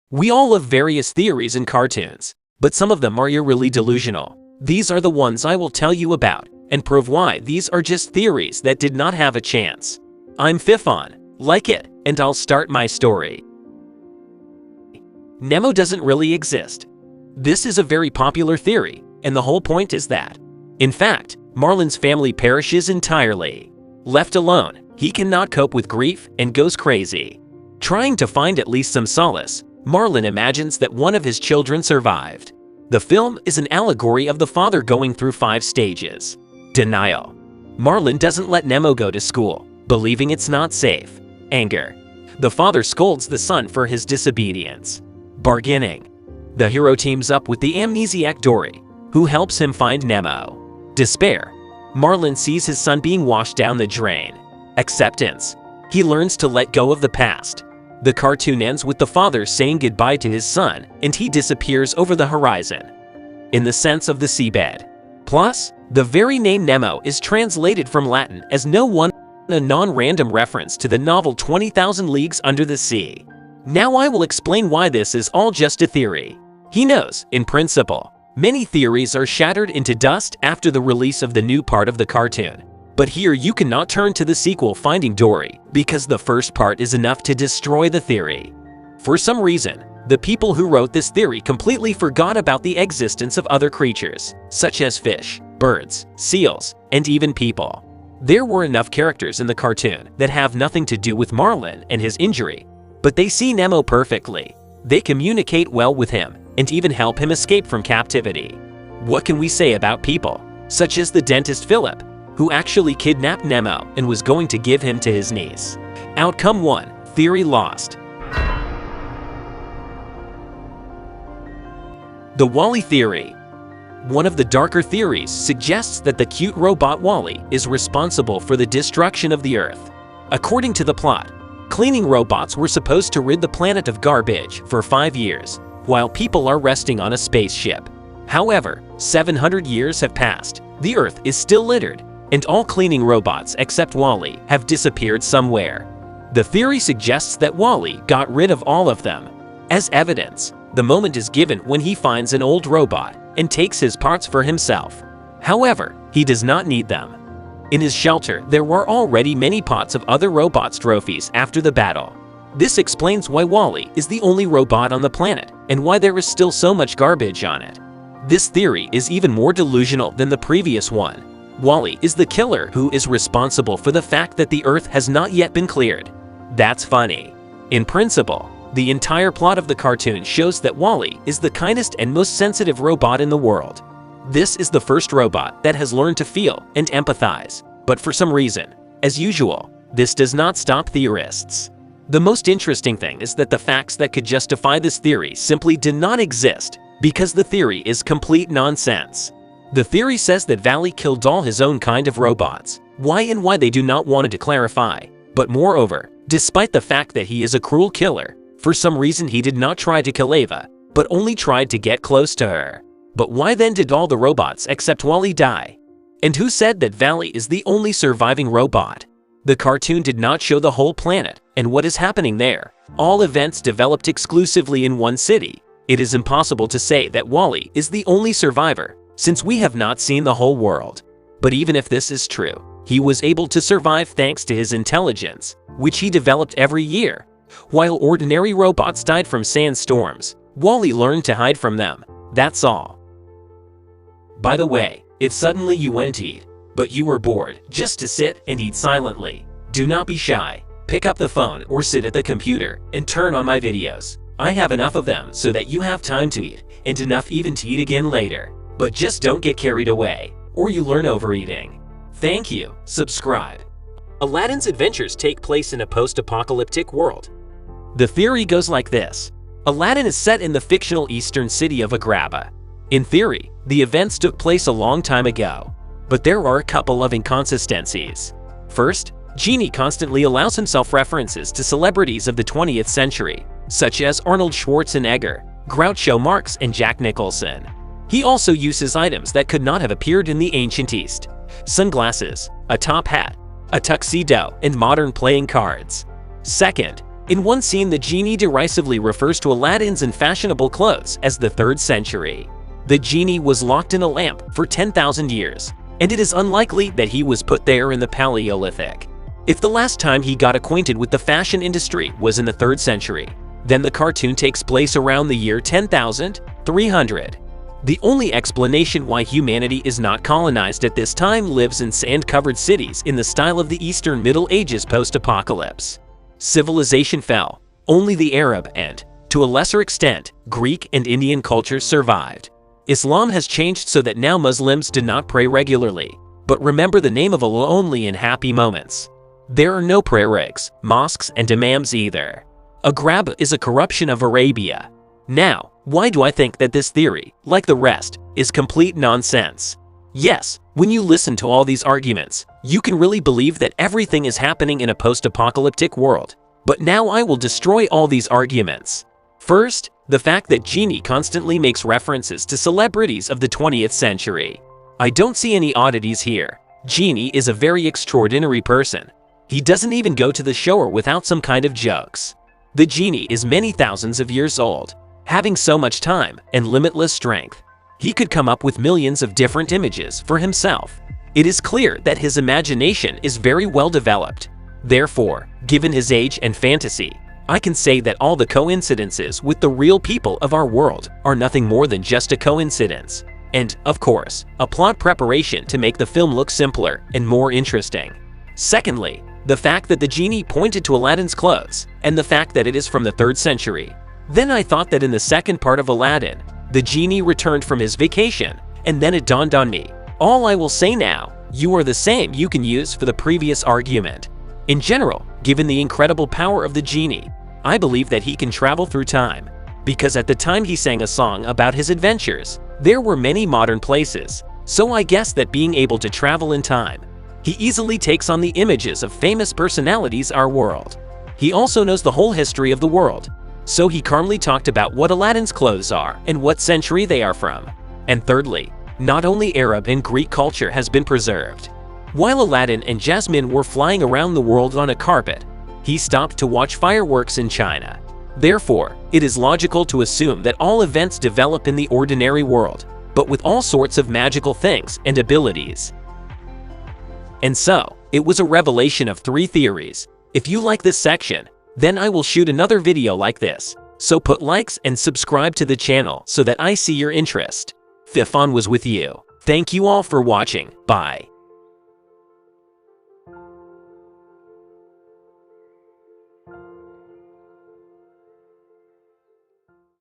We all love various theories in cartoons, but some of them are really delusional. These are the ones I will tell you about and prove why these are just theories that did not have a chance. I'm Fifon, like it, and I'll start my story. Nemo doesn't really exist. This is a very popular theory, and the whole point is that, in fact, Marlin's family perishes entirely. Left alone, he cannot cope with grief and goes crazy. Trying to find at least some solace, Marlin imagines that one of his children survived. The film is an allegory of the father going through 5 stages. Denial. Marlin doesn't let Nemo go to school, believing it's not safe. Anger. The father scolds the son for his disobedience. Bargaining. The hero teams up with the amnesiac Dory, who helps him find Nemo. Despair. Marlin sees his son being washed down the drain. Acceptance. He learns to let go of the past. The cartoon ends with the father saying goodbye to his son, and he disappears over the horizon, in the sense of the seabed. Plus, the very name Nemo is translated from Latin as no one, a non-random reference to the novel 20,000 Leagues Under the Sea. Now I will explain why this is all just a theory. He knows, in principle, many theories are shattered into dust after the release of the new part of the cartoon. But here you cannot turn to the sequel Finding Dory, because the first part is enough to destroy the theory. For some reason, the people who wrote this theory completely forgot about the existence of other creatures, such as fish, birds, seals, and even people. There were enough characters in the cartoon that have nothing to do with Marlin and his injury, but they see Nemo perfectly. They communicate well with him and even help him escape from captivity. What can we say about people, such as the dentist Philip, who actually kidnapped Nemo and was going to give him to his niece? Outcome 1. Theory lost. The Wally Theory. One of the darker theories suggests that the cute robot Wally is responsible for the destruction of the Earth. According to the plot, cleaning robots were supposed to rid the planet of garbage for 5 years, while people are resting on a spaceship. However, 700 years have passed, the Earth is still littered, and all cleaning robots except Wally have disappeared somewhere. The theory suggests that Wally got rid of all of them. As evidence, the moment is given when he finds an old robot and takes his parts for himself. However, he does not need them. In his shelter, there were already many pots of other robots' trophies after the battle. This explains why Wally is the only robot on the planet and why there is still so much garbage on it. This theory is even more delusional than the previous one. Wally is the killer who is responsible for the fact that the Earth has not yet been cleared. That's funny. In principle, the entire plot of the cartoon shows that Wally is the kindest and most sensitive robot in the world. This is the first robot that has learned to feel and empathize, but for some reason, as usual, this does not stop theorists. The most interesting thing is that the facts that could justify this theory simply did not exist, because the theory is complete nonsense. The theory says that Wally killed all his own kind of robots. Why they do not want to clarify. But moreover, despite the fact that he is a cruel killer, for some reason he did not try to kill Ava, but only tried to get close to her. But why then did all the robots except Wally die? And who said that Wally is the only surviving robot? The cartoon did not show the whole planet and what is happening there. All events developed exclusively in one city. It is impossible to say that Wally is the only survivor, since we have not seen the whole world. But even if this is true, he was able to survive thanks to his intelligence, which he developed every year. While ordinary robots died from sandstorms, Wally learned to hide from them. That's all. By the way, if suddenly you went to eat, but you were bored, just to sit and eat silently, do not be shy. Pick up the phone or sit at the computer and turn on my videos. I have enough of them so that you have time to eat, and enough even to eat again later. But just don't get carried away, or you learn overeating. Thank you. Subscribe. Aladdin's adventures take place in a post-apocalyptic world. The theory goes like this. Aladdin is set in the fictional eastern city of Agrabah. In theory, the events took place a long time ago, but there are a couple of inconsistencies. First, Genie constantly allows himself references to celebrities of the 20th century, such as Arnold Schwarzenegger, Groucho Marx, and Jack Nicholson. He also uses items that could not have appeared in the ancient East: sunglasses, a top hat, a tuxedo, and modern playing cards. Second, In one scene, the genie derisively refers to Aladdin's fashionable clothes as the 3rd century. The genie was locked in a lamp for 10,000 years, and it is unlikely that he was put there in the Paleolithic. If the last time he got acquainted with the fashion industry was in the 3rd century, then the cartoon takes place around the year 10,300. The only explanation why humanity is not colonized at this time lives in sand-covered cities in the style of the Eastern Middle Ages post-apocalypse. Civilization fell. Only the Arab and, to a lesser extent, Greek and Indian cultures survived. Islam has changed so that now Muslims do not pray regularly, but remember the name of Allah only in happy moments. There are no prayer rigs, mosques, and imams either. Agrabah is a corruption of Arabia. Now, why do I think that this theory, like the rest, is complete nonsense? Yes, when you listen to all these arguments, you can really believe that everything is happening in a post-apocalyptic world. But now I will destroy all these arguments. First, the fact that Genie constantly makes references to celebrities of the 20th century. I don't see any oddities here. Genie is a very extraordinary person. He doesn't even go to the shower without some kind of jokes. The genie is many thousands of years old, having so much time and limitless strength. He could come up with millions of different images for himself. It is clear that his imagination is very well developed. Therefore, given his age and fantasy, I can say that all the coincidences with the real people of our world are nothing more than just a coincidence. And, of course, a plot preparation to make the film look simpler and more interesting. Secondly, the fact that the genie pointed to Aladdin's clothes, and the fact that it is from the 3rd century. Then I thought that in the second part of Aladdin, the genie returned from his vacation, and then it dawned on me. All I will say now, you are the same you can use for the previous argument. In general, given the incredible power of the genie, I believe that he can travel through time. Because at the time he sang a song about his adventures, there were many modern places, so I guess that being able to travel in time, he easily takes on the images of famous personalities our world. He also knows the whole history of the world, so he calmly talked about what Aladdin's clothes are and what century they are from. And thirdly, not only Arab and Greek culture has been preserved. While Aladdin and Jasmine were flying around the world on a carpet, he stopped to watch fireworks in China. Therefore, it is logical to assume that all events develop in the ordinary world, but with all sorts of magical things and abilities. And so, it was a revelation of 3 theories. If you like this section, then I will shoot another video like this. So put likes and subscribe to the channel so that I see your interest. Fifon was with you. Thank you all for watching. Bye.